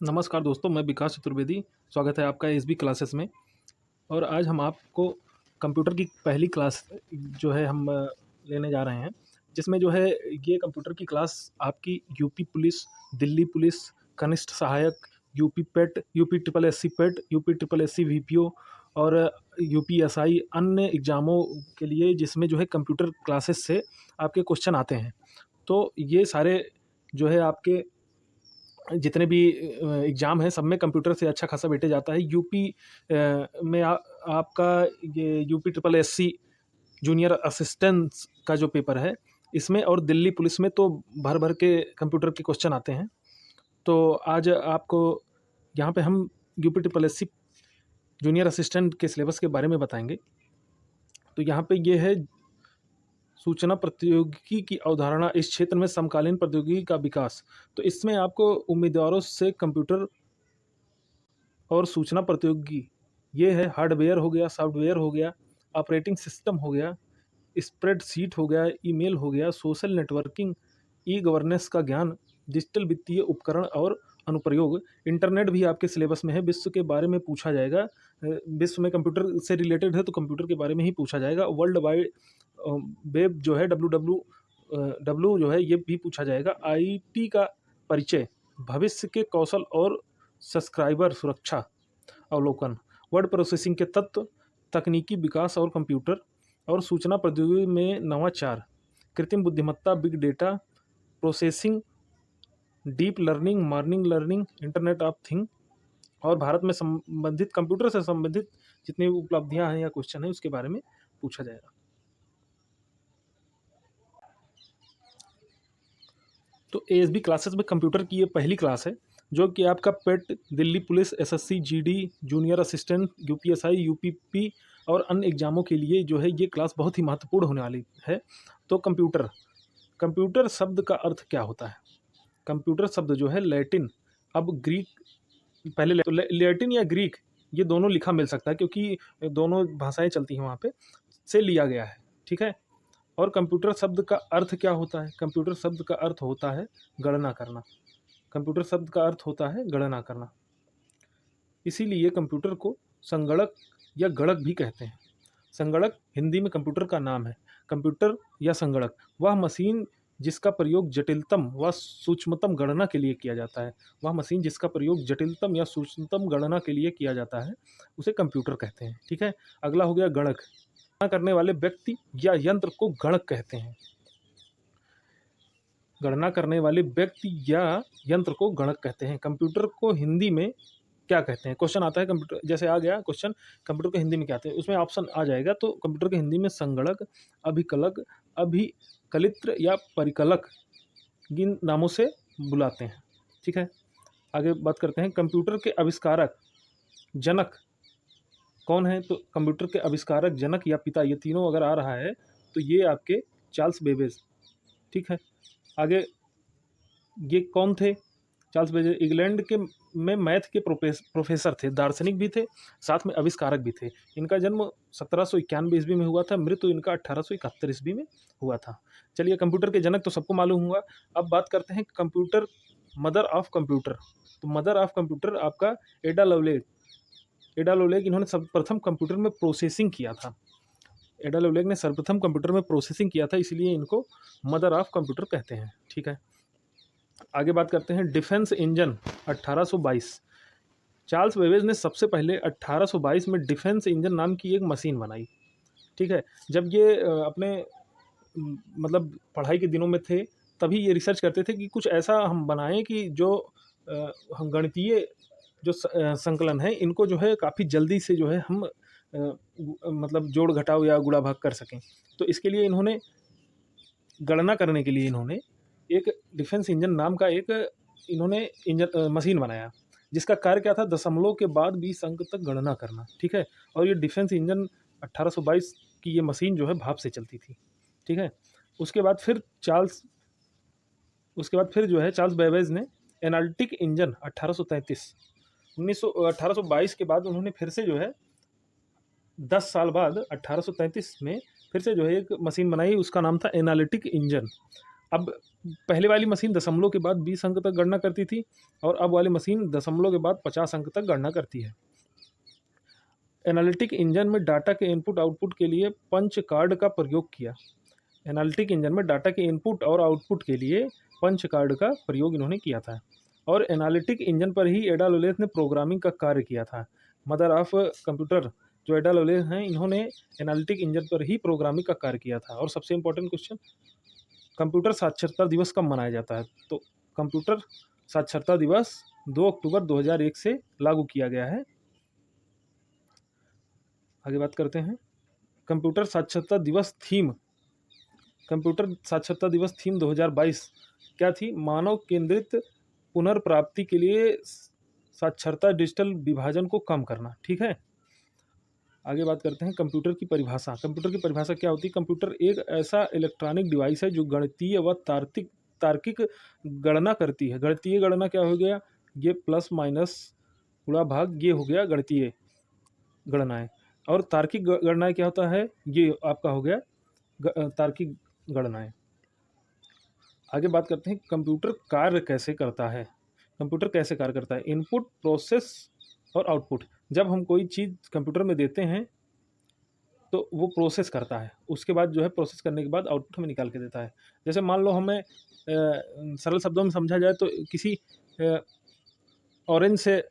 नमस्कार दोस्तों, मैं विकास चतुर्वेदी। स्वागत है आपका एसबी क्लासेस में। और आज हम आपको कंप्यूटर की पहली क्लास जो है हम लेने जा रहे हैं, जिसमें जो है ये कंप्यूटर की क्लास आपकी यूपी पुलिस, दिल्ली पुलिस, कनिष्ठ सहायक, UP PET, UP triple SC PET, UP triple SC VPO और यूपीएसआई अन्य एग्ज़ामों के लिए, जिसमें जो है कंप्यूटर क्लासेस से आपके क्वेश्चन आते हैं। तो ये सारे जो है आपके जितने भी एग्ज़ाम हैं, सब में कंप्यूटर से अच्छा खासा वेटेज आता है। यूपी में आपका ये UP triple SC junior assistants का जो पेपर है, इसमें और दिल्ली पुलिस में तो भर भर के कंप्यूटर के क्वेश्चन आते हैं। तो आज आपको यहाँ पे हम UP triple SC junior assistant के सिलेबस के बारे में बताएंगे। तो यहाँ पे ये है सूचना प्रौद्योगिकी की अवधारणा, इस क्षेत्र में समकालीन प्रौद्योगिकी का विकास। तो इसमें आपको उम्मीदवारों से कंप्यूटर और सूचना प्रौद्योगिकी, ये है हार्डवेयर हो गया, सॉफ्टवेयर हो गया, ऑपरेटिंग सिस्टम हो गया, स्प्रेडशीट हो गया, ईमेल हो गया, सोशल नेटवर्किंग, ई गवर्नेंस का ज्ञान, डिजिटल वित्तीय उपकरण और अनुप्रयोग। इंटरनेट भी आपके सिलेबस में है, विश्व के बारे में पूछा जाएगा। विश्व में कंप्यूटर से रिलेटेड है तो कंप्यूटर के बारे में ही पूछा जाएगा। वर्ल्ड वाइड वेब जो है डब्ल्यू जो है ये भी पूछा जाएगा। आईटी का परिचय, भविष्य के कौशल और सब्सक्राइबर सुरक्षा अवलोकन, वर्ड प्रोसेसिंग के तत्व, तकनीकी विकास और कंप्यूटर और सूचना प्रौद्योगिकी में नवाचार, कृत्रिम बुद्धिमत्ता, big data, processing, deep learning, morning learning, internet of thing और भारत में संबंधित कंप्यूटर से संबंधित जितनी उपलब्धियां हैं या क्वेश्चन है उसके बारे में पूछा जाएगा। तो एएसबी क्लासेस में कंप्यूटर की ये पहली क्लास है, जो कि आपका PET, Delhi police, SSC, GD, junior assistant, UPSI, UPP और अन्य एग्जामों के लिए जो है ये क्लास बहुत ही महत्वपूर्ण होने वाली है। तो कंप्यूटर कंप्यूटर शब्द का अर्थ क्या होता है? कंप्यूटर शब्द जो है लैटिन, अब ग्रीक, पहले तो लैटिन या ग्रीक ये दोनों लिखा मिल सकता है, क्योंकि दोनों भाषाएं चलती हैं वहाँ पे, से लिया गया है। ठीक है। और कंप्यूटर शब्द का अर्थ क्या होता है? कंप्यूटर शब्द का अर्थ होता है गणना करना। कंप्यूटर शब्द का अर्थ होता है गणना करना। इसीलिए कंप्यूटर को संगणक या गणक भी कहते हैं। संगणक हिंदी में कंप्यूटर का नाम है। कंप्यूटर या संगणक वह मशीन जिसका प्रयोग जटिलतम व सूक्ष्मतम गणना के लिए किया जाता है। वह मशीन जिसका प्रयोग जटिलतम या सूक्ष्मतम गणना के लिए किया जाता है, उसे कंप्यूटर कहते हैं। ठीक है। अगला हो गया गणक। गणना करने वाले व्यक्ति या यंत्र को गणक कहते हैं। गणना करने वाले व्यक्ति या यंत्र को गणक कहते हैं। कंप्यूटर को हिंदी में क्या कहते हैं? क्वेश्चन आता है कंप्यूटर, जैसे आ गया क्वेश्चन, कंप्यूटर को हिंदी में क्या कहते हैं, उसमें ऑप्शन आ जाएगा। तो कंप्यूटर के हिंदी में संगणक, अभिकलक, अभिकलित्र या परिकलक इन नामों से बुलाते हैं। ठीक है। आगे बात करते हैं कंप्यूटर के आविष्कारक, जनक कौन है? तो कंप्यूटर के आविष्कारक, जनक या पिता, ये तीनों अगर आ रहा है तो ये आपके चार्ल्स बेबेज। ठीक है। आगे ये कौन थे? चार्ल्स बेबेज इंग्लैंड के में मैथ के प्रोफेसर थे, दार्शनिक भी थे, साथ में आविष्कारक भी थे। इनका जन्म 1791 ईस्वी में हुआ था, मृत्यु इनका 1871 ईस्वी में हुआ था। चलिए, कंप्यूटर के जनक तो सबको मालूम हुआ। अब बात करते हैं कंप्यूटर, मदर ऑफ कंप्यूटर। तो मदर ऑफ कंप्यूटर आपका एडा लवलेग। एडा लवलेग इन्होंने सर्वप्रथम कंप्यूटर में प्रोसेसिंग किया था। एडा लवलेग ने सर्वप्रथम कंप्यूटर में प्रोसेसिंग किया था, इसलिए इनको मदर ऑफ कंप्यूटर कहते हैं। ठीक है। आगे बात करते हैं डिफेंस इंजन 1822। चार्ल्स बेबेज ने सबसे पहले 1822 में डिफेंस इंजन नाम की एक मशीन बनाई। ठीक है। जब ये अपने मतलब पढ़ाई के दिनों में थे, तभी ये रिसर्च करते थे कि कुछ ऐसा हम बनाएं कि जो हम गणितीय जो संकलन है, इनको जो है काफ़ी जल्दी से जो है हम मतलब जोड़ घटाव या गुणा भाग कर सकें। तो इसके लिए इन्होंने गणना करने के लिए इन्होंने एक डिफेंस इंजन नाम का एक इन्होंने इंजन मशीन बनाया, जिसका कार्य क्या था? दशमलव के बाद 20 अंक तक गणना करना। ठीक है। और ये डिफेंस इंजन 1822 की ये मशीन जो है भाप से चलती थी। ठीक है। उसके बाद फिर जो है चार्ल्स बेबेज ने एनालिटिक इंजन 1833 1822 के बाद उन्होंने फिर से जो है 10 साल बाद 1833 में फिर से जो है एक मशीन बनाई, उसका नाम था एनालिटिक इंजन। अब पहले वाली मशीन दशमलव के बाद 20 अंक तक गणना करती थी और अब वाली मशीन दशमलव के बाद 50 अंक तक गणना करती है। एनालिटिक इंजन में डाटा के इनपुट आउटपुट के लिए पंच कार्ड का प्रयोग किया। एनालिटिक इंजन में डाटा के इनपुट और आउटपुट के लिए पंच कार्ड का प्रयोग इन्होंने किया था और एनालिटिक इंजन पर ही एडा लोरेंत्ज़ ने प्रोग्रामिंग का कार्य किया था। मदर ऑफ कंप्यूटर जो एडा लोरेंत्ज़ हैं, इन्होंने एनालिटिक इंजन पर ही प्रोग्रामिंग का कार्य किया था। और सबसे इंपॉर्टेंट क्वेश्चन, कंप्यूटर साक्षरता दिवस कब मनाया जाता है? तो कंप्यूटर साक्षरता दिवस 2 अक्टूबर 2001 से लागू किया गया है। आगे बात करते हैं कंप्यूटर साक्षरता दिवस थीम। कंप्यूटर साक्षरता दिवस थीम 2022 क्या थी? मानव केंद्रित पुनर्प्राप्ति के लिए साक्षरता, डिजिटल विभाजन को कम करना। ठीक है, आगे बात करते हैं कंप्यूटर की परिभाषा। कंप्यूटर की परिभाषा क्या होती है? कंप्यूटर एक ऐसा इलेक्ट्रॉनिक डिवाइस है जो गणितीय व तार्किक गणना करती है। गणितीय गणना क्या हो गया? ये प्लस माइनस गुणा भाग, ये हो गया गणितीय गणनाएं। और तार्किक गणनाएं क्या होता है? ये आपका हो गया तार्किक गणनाएं। आगे बात करते हैं कंप्यूटर कार्य कैसे करता है। कंप्यूटर कैसे कार्य करता है? इनपुट, प्रोसेस और आउटपुट। जब हम कोई चीज़ कंप्यूटर में देते हैं तो वो प्रोसेस करता है, उसके बाद जो है प्रोसेस करने के बाद आउटपुट हमें निकाल के देता है। जैसे मान लो हमें सरल शब्दों में समझा जाए तो किसी ऑरेंज से,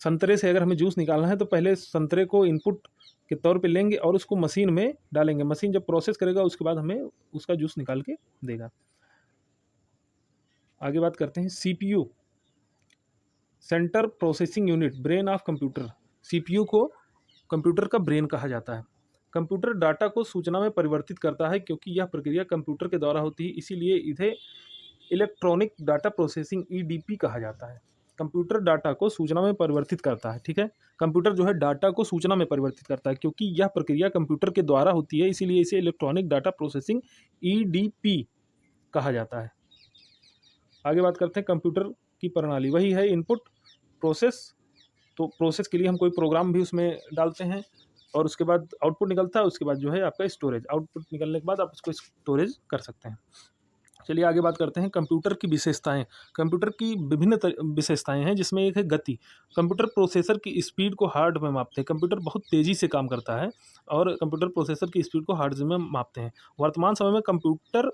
संतरे से अगर हमें जूस निकालना है तो पहले संतरे को इनपुट के तौर पे लेंगे और उसको मशीन में डालेंगे। मशीन जब प्रोसेस करेगा उसके बाद हमें उसका जूस निकाल के देगा। आगे बात करते हैं CPU, centre processing unit, brain of computer. CPU को कंप्यूटर का ब्रेन कहा जाता है। कंप्यूटर डाटा को सूचना में परिवर्तित करता है क्योंकि यह प्रक्रिया कंप्यूटर के द्वारा होती है, इसीलिए इसे इलेक्ट्रॉनिक डाटा प्रोसेसिंग EDP कहा जाता है। कंप्यूटर डाटा को सूचना में परिवर्तित करता है। ठीक है, कंप्यूटर जो है डाटा को सूचना में परिवर्तित करता है क्योंकि यह प्रक्रिया कंप्यूटर के द्वारा होती है, इसीलिए इसे इलेक्ट्रॉनिक डाटा प्रोसेसिंग EDP कहा जाता है। आगे बात करते हैं कंप्यूटर की प्रणाली। वही है इनपुट, प्रोसेस। तो प्रोसेस के लिए हम कोई प्रोग्राम भी उसमें डालते हैं और उसके बाद आउटपुट निकलता है। उसके बाद जो है आपका स्टोरेज, आउटपुट निकलने के बाद आप उसको स्टोरेज कर सकते हैं। चलिए आगे बात करते हैं कंप्यूटर की विशेषताएं। कंप्यूटर की विभिन्न विशेषताएं हैं जिसमें एक है गति। कंप्यूटर प्रोसेसर की स्पीड को हार्ट में मापते हैं। कंप्यूटर बहुत तेज़ी से काम करता है और कंप्यूटर प्रोसेसर की स्पीड को हार्ट्ज में मापते हैं। वर्तमान समय में कंप्यूटर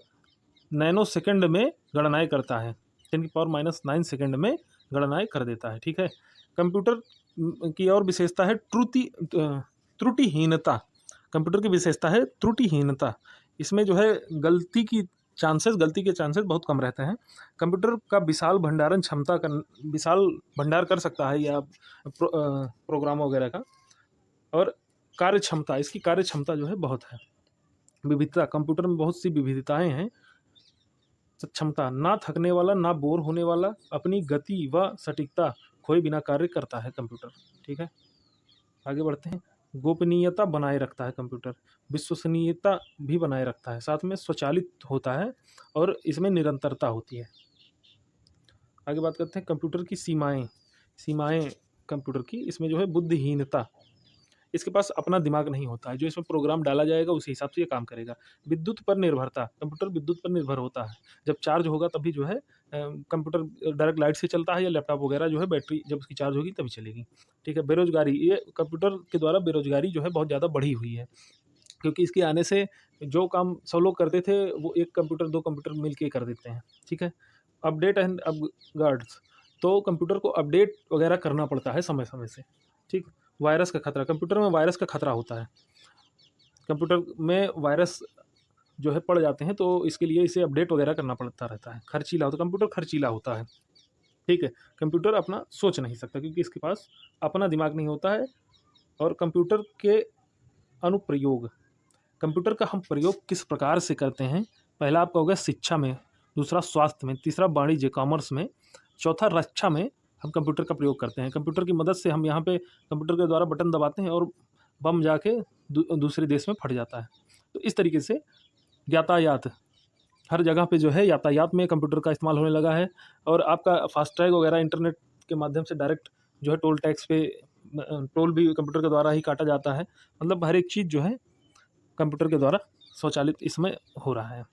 नैनो सेकंड में गणनाएँ करता है, 10⁻⁹ सेकंड में गणनाएँ कर देता है। ठीक है, कंप्यूटर की और विशेषता है त्रुटिहीनता। कंप्यूटर की विशेषता है त्रुटिहीनता। इसमें जो है गलती के चांसेस बहुत कम रहते हैं। कंप्यूटर का विशाल भंडार कर सकता है या प्रोग्राम वगैरह का। और कार्यक्षमता, इसकी कार्यक्षमता जो है बहुत है। विविधता, कंप्यूटर में बहुत सी विविधताएं हैं। क्षमता, ना थकने वाला ना बोर होने वाला, अपनी गति व सटीकता खोए बिना कार्य करता है कंप्यूटर। ठीक है, आगे बढ़ते हैं। गोपनीयता बनाए रखता है कंप्यूटर, विश्वसनीयता भी बनाए रखता है, साथ में स्वचालित होता है और इसमें निरंतरता होती है। आगे बात करते हैं कंप्यूटर की सीमाएं कंप्यूटर की। इसमें जो है बुद्धिहीनता, इसके पास अपना दिमाग नहीं होता है, जो इसमें प्रोग्राम डाला जाएगा उसी हिसाब से ये काम करेगा। विद्युत पर निर्भरता, कंप्यूटर विद्युत पर निर्भर होता है। जब चार्ज होगा तभी जो है कंप्यूटर डायरेक्ट लाइट से चलता है या लैपटॉप वगैरह जो है बैटरी जब उसकी चार्ज होगी तभी चलेगी। ठीक है, बेरोजगारी, ये कंप्यूटर के द्वारा बेरोजगारी जो है बहुत ज़्यादा बढ़ी हुई है क्योंकि इसके आने से जो काम 100 लोग करते थे वो एक कंप्यूटर 2 कंप्यूटर मिल के कर देते हैं। ठीक है, अपडेट एंड अपग्रेड्स, तो कंप्यूटर को अपडेट वगैरह करना पड़ता है समय समय से। ठीक, वायरस का खतरा, कंप्यूटर में वायरस का खतरा होता है। कंप्यूटर में वायरस जो है पड़ जाते हैं तो इसके लिए इसे अपडेट वगैरह करना पड़ता रहता है। खर्चीला होता है, कंप्यूटर खर्चीला होता है। ठीक है, कंप्यूटर अपना सोच नहीं सकता क्योंकि इसके पास अपना दिमाग नहीं होता है। और कंप्यूटर के अनुप्रयोग, कंप्यूटर का हम प्रयोग किस प्रकार से करते हैं? पहला आपका होगा शिक्षा में, दूसरा स्वास्थ्य में, तीसरा वाणिज्य कॉमर्स में, चौथा रक्षा में हम कंप्यूटर का प्रयोग करते हैं। कंप्यूटर की मदद से हम यहाँ पे कंप्यूटर के द्वारा बटन दबाते हैं और बम जाके दूसरे देश में फट जाता है। तो इस तरीके से यातायात, हर जगह पे जो है यातायात में कंप्यूटर का इस्तेमाल होने लगा है। और आपका फास्ट ट्रैक वगैरह इंटरनेट के माध्यम से डायरेक्ट जो है टोल टैक्स पे टोल भी कंप्यूटर के द्वारा ही काटा जाता है। मतलब हर एक चीज़ जो है कंप्यूटर के द्वारा स्वचालित इसमें हो रहा है।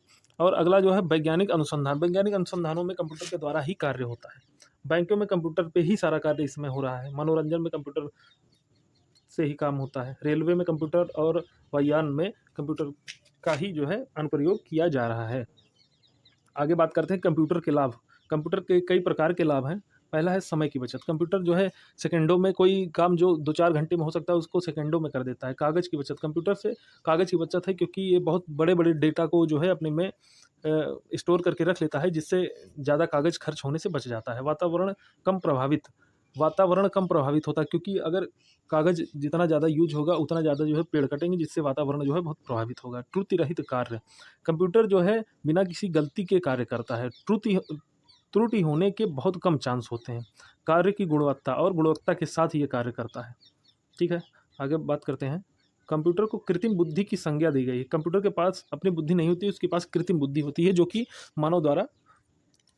और अगला जो है वैज्ञानिक अनुसंधान। वैज्ञानिक अनुसंधानों में कंप्यूटर के द्वारा ही कार्य होता है। बैंकों में कंप्यूटर पे ही सारा कार्य इसमें हो रहा है। मनोरंजन में कंप्यूटर से ही काम होता है। रेलवे में कंप्यूटर और वायुयान में कंप्यूटर का ही जो है अनुप्रयोग किया जा रहा है। आगे बात करते हैं कंप्यूटर के लाभ। कंप्यूटर के कई प्रकार के लाभ हैं। पहला है समय की बचत। कंप्यूटर जो है सेकंडों में कोई काम जो 2-4 घंटे में हो सकता है उसको सेकंडों में कर देता है। कागज़ की बचत। कंप्यूटर से कागज़ की बचत है क्योंकि ये बहुत बड़े-बड़े डेटा को जो है अपने में स्टोर करके रख लेता है, जिससे ज़्यादा कागज़ खर्च होने से बच जाता है। वातावरण कम प्रभावित होता है क्योंकि अगर कागज़ जितना ज़्यादा यूज होगा उतना ज़्यादा जो है पेड़ कटेंगे, जिससे वातावरण जो है बहुत प्रभावित होगा। त्रुटि रहित कार्य। कंप्यूटर जो है बिना किसी गलती के कार्य करता है। त्रुटि होने के बहुत कम चांस होते हैं। कार्य की गुणवत्ता और गुणवत्ता के साथ ये कार्य करता है। ठीक है, आगे बात करते हैं। कंप्यूटर को कृत्रिम बुद्धि की संज्ञा दी गई है। कंप्यूटर के पास अपनी बुद्धि नहीं होती, उसके पास कृत्रिम बुद्धि होती है, जो कि मानव द्वारा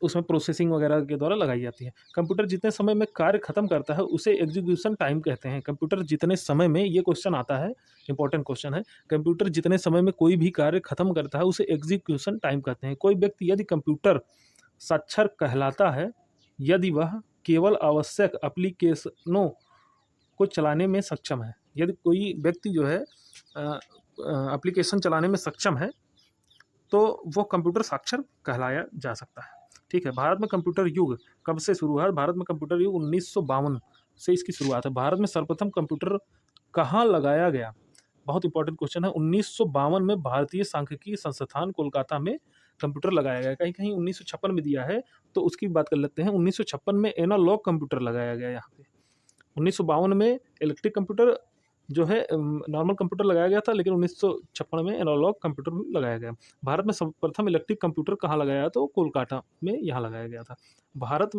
उसमें प्रोसेसिंग वगैरह के द्वारा लगाई जाती है। कंप्यूटर जितने समय में कार्य खत्म करता है उसे एग्जीक्यूशन टाइम कहते हैं। कंप्यूटर जितने समय में, ये क्वेश्चन आता है, इंपॉर्टेंट क्वेश्चन है, कंप्यूटर जितने समय में कोई भी कार्य खत्म करता है उसे एग्जीक्यूशन टाइम कहते हैं। कोई व्यक्ति यदि कंप्यूटर साक्षर कहलाता है यदि वह केवल आवश्यक एप्लीकेशनों को चलाने में सक्षम है। यदि कोई व्यक्ति जो है एप्लीकेशन चलाने में सक्षम है तो वो कंप्यूटर साक्षर कहलाया जा सकता है। ठीक है, भारत में कंप्यूटर युग कब से शुरू हुआ? भारत में कंप्यूटर युग 1952 से इसकी शुरुआत है। भारत में सर्वप्रथम कंप्यूटर कहाँ लगाया गया? बहुत इंपॉर्टेंट क्वेश्चन है। 1952 में भारतीय सांख्यिकी संस्थान कोलकाता में कंप्यूटर लगाया गया। कहीं कहीं 1956 में दिया है तो उसकी बात कर लेते हैं। 1956 में एनालॉग कंप्यूटर लगाया गया। यहाँ पे 1952 में इलेक्ट्रिक कंप्यूटर जो है नॉर्मल कंप्यूटर लगाया गया था, लेकिन 1956 में एनालॉग कंप्यूटर भी लगाया गया। भारत में सर्वप्रथम इलेक्ट्रिक कंप्यूटर कहाँ लगाया? तो कोलकाता में यहाँ लगाया गया था। भारत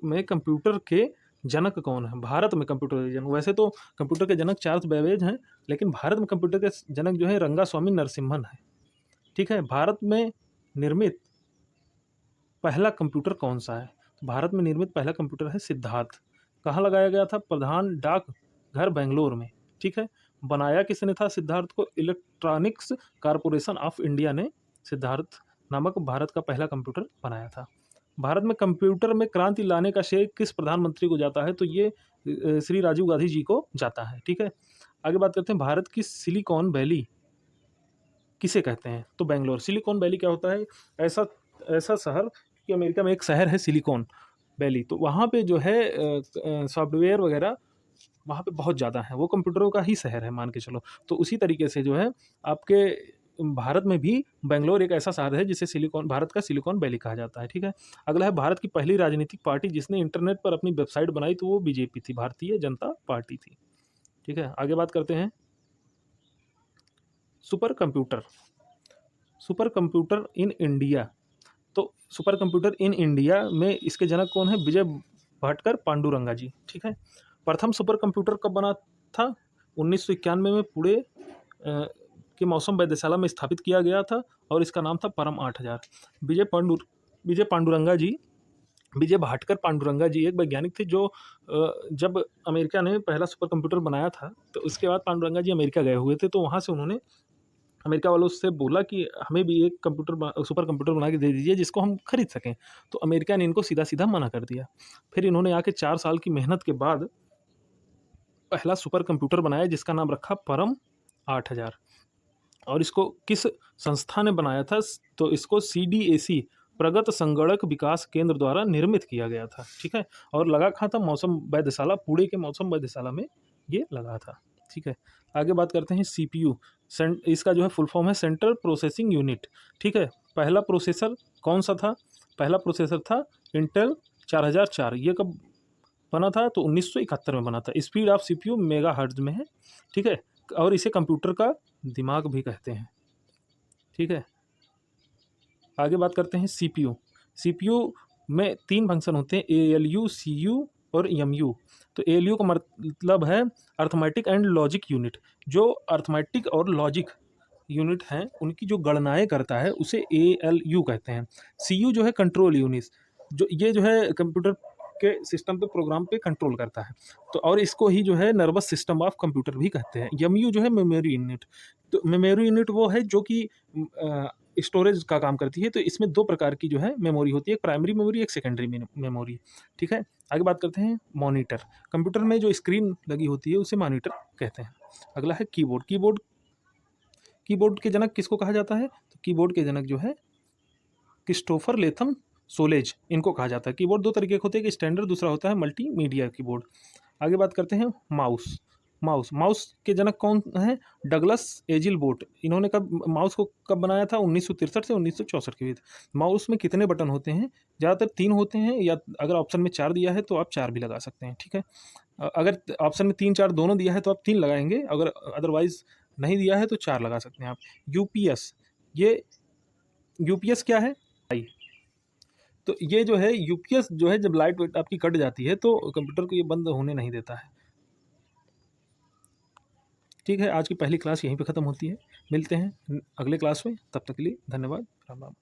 में कंप्यूटर के जनक कौन है? भारत में कंप्यूटर के जनक, वैसे तो कंप्यूटर के जनक चार्ल्स बेबेज हैं, लेकिन भारत में कंप्यूटर के जनक जो है रंगास्वामी नरसिम्हन है। ठीक है, भारत में निर्मित पहला कंप्यूटर कौन सा है? भारत में निर्मित पहला कंप्यूटर है सिद्धार्थ। कहाँ लगाया गया था? प्रधान डाक घर बेंगलोर में। ठीक है, बनाया किसने था सिद्धार्थ को? इलेक्ट्रॉनिक्स कारपोरेशन ऑफ इंडिया ने सिद्धार्थ नामक भारत का पहला कंप्यूटर बनाया था। भारत में कंप्यूटर में क्रांति लाने का श्रेय किस प्रधानमंत्री को जाता है? तो ये श्री राजीव गांधी जी को जाता है। ठीक है, आगे बात करते हैं। भारत की सिलिकॉन वैली किसे कहते हैं? तो बेंगलोर। सिलिकॉन वैली क्या होता है? ऐसा शहर कि अमेरिका में एक शहर है सिलिकॉन वैली, तो वहाँ पे जो है सॉफ्टवेयर वगैरह वहाँ पे बहुत ज़्यादा है। वो कंप्यूटरों का ही शहर है, मान के चलो। तो उसी तरीके से जो है आपके भारत में भी बेंगलोर एक ऐसा शहर है जिसे भारत का सिलिकॉन वैली कहा जाता है। ठीक है, अगला है भारत की पहली राजनीतिक पार्टी जिसने इंटरनेट पर अपनी वेबसाइट बनाई, तो वो बीजेपी थी, भारतीय जनता पार्टी थी। ठीक है, आगे बात करते हैं। Super computer in India. तो सुपर कंप्यूटर इन इंडिया में इसके जनक कौन है? विजय भटकर पांडुरंगा जी। ठीक है, प्रथम सुपर कंप्यूटर कब बना था? 1991 में पुणे के मौसम वैद्यशाला में स्थापित किया गया था और इसका नाम था परम 8000। विजय भाटकर पांडुरंगा जी एक वैज्ञानिक थे जो जब अमेरिका ने पहला सुपर कंप्यूटर बनाया था तो उसके बाद पांडुरंगा जी अमेरिका गए हुए थे, तो वहाँ से उन्होंने अमेरिका वालों से बोला कि हमें भी एक सुपर कंप्यूटर बना के दे दीजिए जिसको हम खरीद सकें। तो अमेरिका ने इनको सीधा सीधा मना कर दिया। फिर इन्होंने आके 4 साल की मेहनत के बाद पहला सुपर कंप्यूटर बनाया जिसका नाम रखा परम 8000। और इसको किस संस्था ने बनाया था? तो इसको CDAC प्रगत संगणक विकास केंद्र द्वारा निर्मित किया गया था। ठीक है, और लगा कहाँ था? मौसम वैद्यशाला, पुणे के मौसम वैद्यशाला में ये लगा था। ठीक है, आगे बात करते हैं। CPU इसका जो है फुल फॉर्म है सेंट्रल प्रोसेसिंग यूनिट। ठीक है, पहला प्रोसेसर कौन सा था? पहला प्रोसेसर था इंटेल 4004। ये कब बना था? तो 1971 में बना था। स्पीड ऑफ CPU मेगाहर्ट्ज में है। ठीक है, और इसे कंप्यूटर का दिमाग भी कहते हैं। ठीक है, आगे बात करते हैं। CPU में 3 फंक्शन होते हैं, ALU, CU और MU। तो ALU का मतलब है अर्थमेटिक एंड लॉजिक यूनिट। जो अर्थमेटिक और लॉजिक यूनिट हैं उनकी जो गणनाएं करता है उसे ALU कहते हैं। CU जो है कंट्रोल यूनिट, जो है कंप्यूटर के सिस्टम पे, प्रोग्राम पे कंट्रोल करता है। तो और इसको ही जो है नर्वस सिस्टम ऑफ कंप्यूटर भी कहते हैं। MU जो है मेमोरी यूनिट। तो मेमोरी यूनिट वो है जो कि स्टोरेज का काम करती है। तो इसमें 2 प्रकार की जो है मेमोरी होती है, एक प्राइमरी मेमोरी, एक सेकेंडरी मेमोरी, ठीक है। आगे बात करते हैं मॉनिटर। कंप्यूटर में जो स्क्रीन लगी होती है उसे मॉनिटर कहते हैं। अगला है कीबोर्ड। कीबोर्ड के जनक किसको कहा जाता है? तो कीबोर्ड के जनक जो है क्रिस्टोफर लेथम सोलेज, इनको कहा जाता है। कीबोर्ड 2 तरीके के होते हैं, एक स्टैंडर्ड, दूसरा होता है मल्टीमीडिया कीबोर्ड। आगे बात करते हैं माउस। माउस के जनक कौन हैं? डगलस एजिलबोर्ट। इन्होंने माउस को कब बनाया था? 1963 से 1964 के बीच। माउस में कितने बटन होते हैं? ज़्यादातर 3 होते हैं, या अगर ऑप्शन में 4 दिया है तो आप 4 भी लगा सकते हैं, ठीक है। अगर ऑप्शन में 3-4 दोनों दिया है तो आप 3 लगाएंगे, अगर अदरवाइज नहीं दिया है तो 4 लगा सकते हैं आप। यूपीएस, ये यूपीएस क्या है? तो ये जो है यूपीएस जो है, जब लाइट वेट आपकी कट जाती है तो कंप्यूटर को ये बंद होने नहीं देता है। ठीक है, आज की पहली क्लास यहीं पे ख़त्म होती है। मिलते हैं अगले क्लास में, तब तक के लिए धन्यवाद, राम राम।